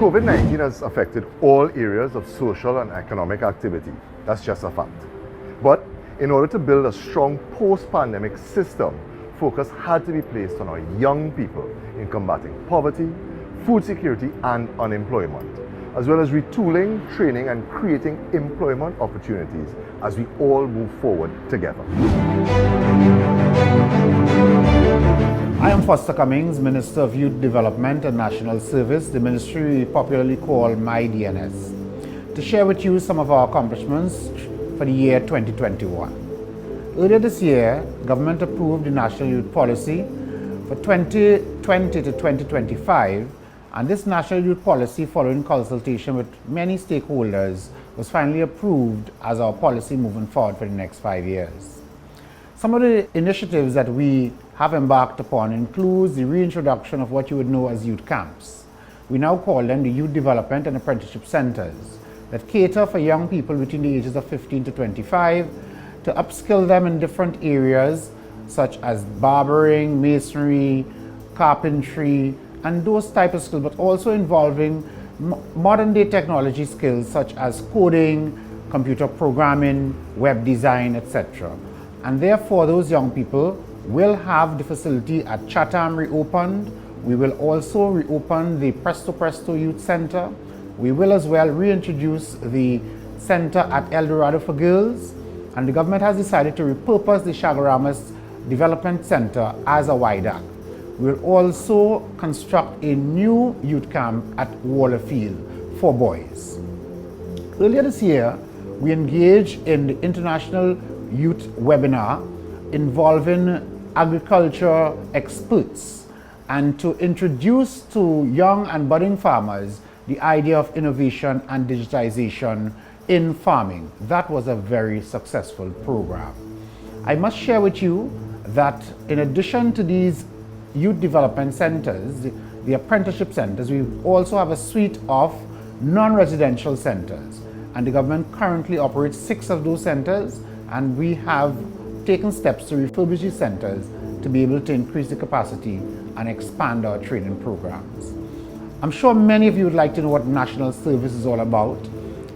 COVID-19 has affected all areas of social and economic activity. That's just a fact. But in order to build a strong post-pandemic system, focus had to be placed on our young people in combating poverty, food security and unemployment, as well as retooling, training and creating employment opportunities as we all move forward together. I am Cummings, Minister of Youth Development and National Service, the ministry we popularly call MyDNS, to share with you some of our accomplishments for the year 2021. Earlier this year, government approved the National Youth Policy for 2020 to 2025, and this National Youth Policy, following consultation with many stakeholders, was finally approved as our policy moving forward for the next 5 years. Some of the initiatives that we have embarked upon includes the reintroduction of what you would know as youth camps. We now call them the Youth Development and Apprenticeship Centers that cater for young people between the ages of 15 to 25 to upskill them in different areas such as barbering, masonry, carpentry, and those type of skills, but also involving modern day technology skills such as coding, computer programming, web design, etc. And therefore those young people will have the facility at Chatham reopened. We will also reopen the Presto Youth Center. We will as well reintroduce the center at El Dorado for girls, and the government has decided to repurpose the Shagaramas Development Center as a WIDAC. We will also construct a new youth camp at Wallerfield for boys. Earlier this year, we engaged in the International Youth Webinar involving agriculture experts and to introduce to young and budding farmers the idea of innovation and digitization in farming. That was a very successful program. I must share with you that in addition to these youth development centers, the apprenticeship centers, we also have a suite of non-residential centers, and the government currently operates 6 of those centers, and we have taken steps to refurbish these centers to be able to increase the capacity and expand our training programs. I'm sure many of you would like to know what national service is all about,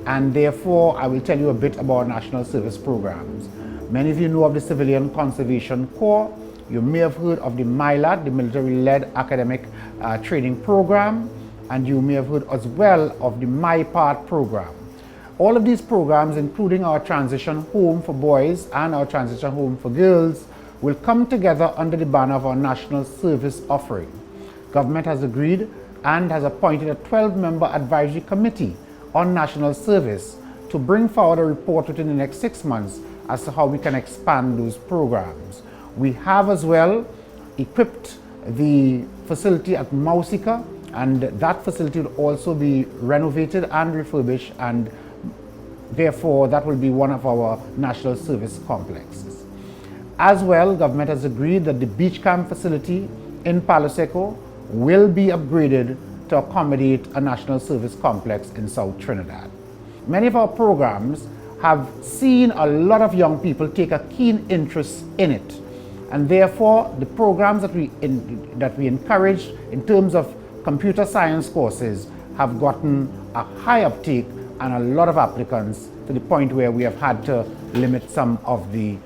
and therefore I will tell you a bit about national service programs. Many of you know of the Civilian Conservation Corps. You may have heard of the MILAT, the military-led academic training program, and you may have heard as well of the MyPart program. All of these programs, including our transition home for boys and our transition home for girls, will come together under the banner of our national service offering. Government has agreed and has appointed a 12-member advisory committee on national service to bring forward a report within the next 6 months as to how we can expand those programs. We have as well equipped the facility at Mausika, and that facility will also be renovated and refurbished, and therefore that will be one of our national service complexes. As well, government has agreed that the beach camp facility in Palo Seco will be upgraded to accommodate a national service complex in South Trinidad. Many of our programs have seen a lot of young people take a keen interest in it, and therefore the programs that we encourage in terms of computer science courses have gotten a high uptake and a lot of applicants, to the point where we have had to limit some of the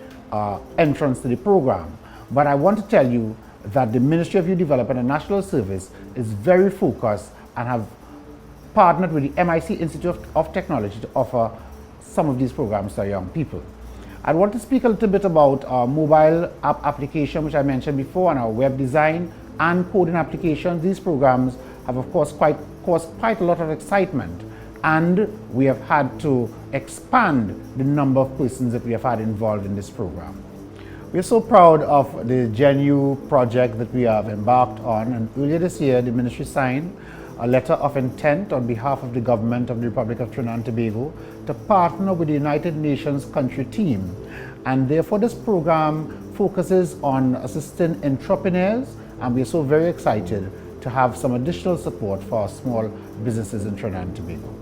entrance to the program. But I want to tell you that the Ministry of Youth Development and National Service is very focused and have partnered with the MIC Institute of Technology to offer some of these programs to our young people. I want to speak a little bit about our mobile app application, which I mentioned before, and our web design and coding applications. These programs have of course caused quite a lot of excitement, and we have had to expand the number of persons that we have had involved in this program. We are so proud of the GenU project that we have embarked on, and earlier this year the ministry signed a letter of intent on behalf of the government of the Republic of Trinidad and Tobago to partner with the United Nations country team, and therefore this program focuses on assisting entrepreneurs, and we are so very excited to have some additional support for our small businesses in Trinidad and Tobago.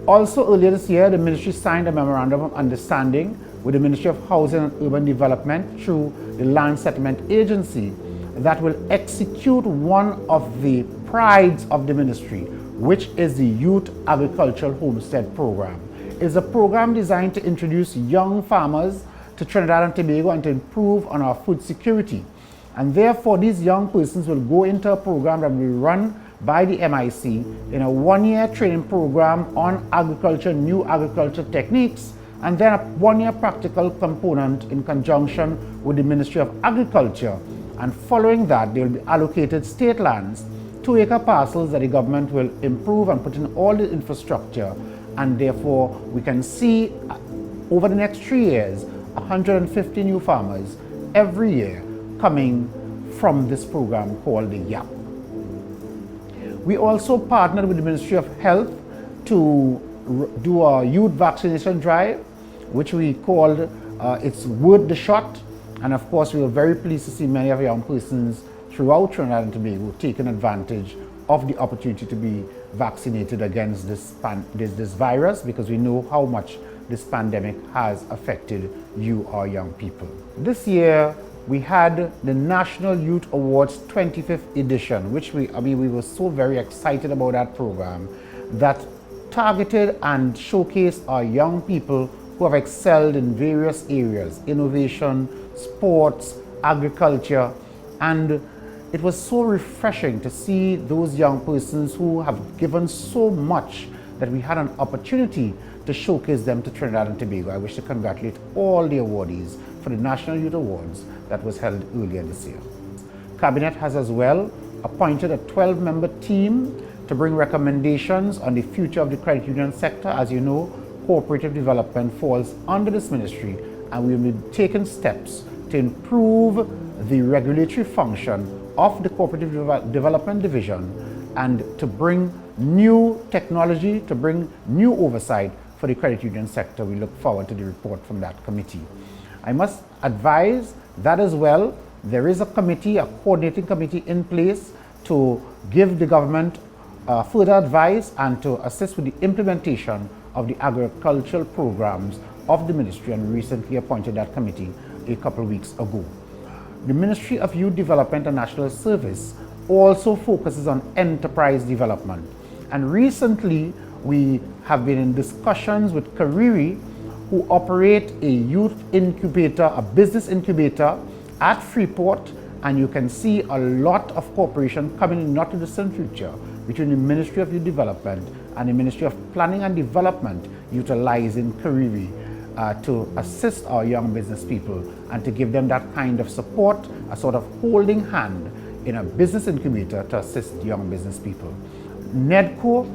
Also earlier this year, the ministry signed a memorandum of understanding with the Ministry of Housing and Urban Development through the Land Settlement Agency that will execute one of the prides of the ministry, which is the Youth Agricultural Homestead Program. It is a program designed to introduce young farmers to Trinidad and Tobago and to improve on our food security. And therefore, these young persons will go into a program that will be run by the MIC in a one-year training program on agriculture, new agriculture techniques, and then a one-year practical component in conjunction with the Ministry of Agriculture. And following that, they will be allocated state lands, 2-acre parcels that the government will improve and put in all the infrastructure. And therefore, we can see over the next 3 years, 150 new farmers every year coming from this program called the YAP. We also partnered with the Ministry of Health to do a youth vaccination drive, which we called it's Worth the Shot. And of course, we were very pleased to see many of our young persons throughout Trinidad and Tobago taking advantage of the opportunity to be vaccinated against this virus, because we know how much this pandemic has affected you, our young people. This year, we had the National Youth Awards 25th edition, which we were so very excited about that program, that targeted and showcased our young people who have excelled in various areas, innovation, sports, agriculture, and it was so refreshing to see those young persons who have given so much that we had an opportunity to showcase them to Trinidad and Tobago. I wish to congratulate all the awardees for the National Youth Awards that was held earlier this year. Cabinet has as well appointed a 12-member team to bring recommendations on the future of the credit union sector. As you know, cooperative development falls under this ministry, and we will be taking steps to improve the regulatory function of the cooperative development division and to bring new technology, to bring new oversight for the credit union sector. We look forward to the report from that committee. I must advise that as well, there is a committee, a coordinating committee in place to give the government further advice and to assist with the implementation of the agricultural programs of the ministry, and we recently appointed that committee a couple of weeks ago. The Ministry of Youth Development and National Service also focuses on enterprise development. And recently, we have been in discussions with Kariri, who operate a youth incubator, a business incubator at Freeport, and you can see a lot of cooperation coming in not too distant future between the Ministry of Youth Development and the Ministry of Planning and Development, utilizing Kariri to assist our young business people and to give them that kind of support, a sort of holding hand in a business incubator to assist young business people. NEDCO,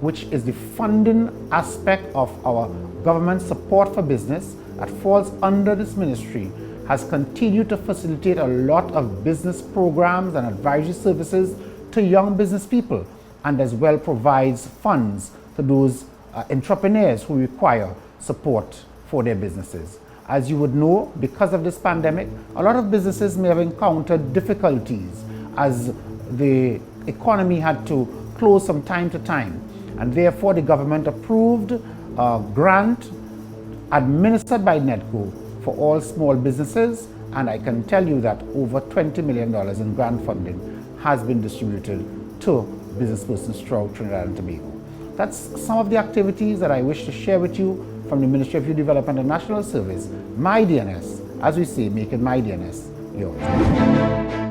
which is the funding aspect of our government support for business that falls under this ministry, has continued to facilitate a lot of business programs and advisory services to young business people, and as well provides funds to those entrepreneurs who require support for their businesses. As you would know, because of this pandemic, a lot of businesses may have encountered difficulties as the economy had to close from time to time, and therefore the government approved a grant administered by NEDCO for all small businesses, and I can tell you that over $20 million in grant funding has been distributed to business persons throughout Trinidad and Tobago. That's some of the activities that I wish to share with you from the Ministry of Youth Development and National Service. My DNS, as we say, making my DNS yours.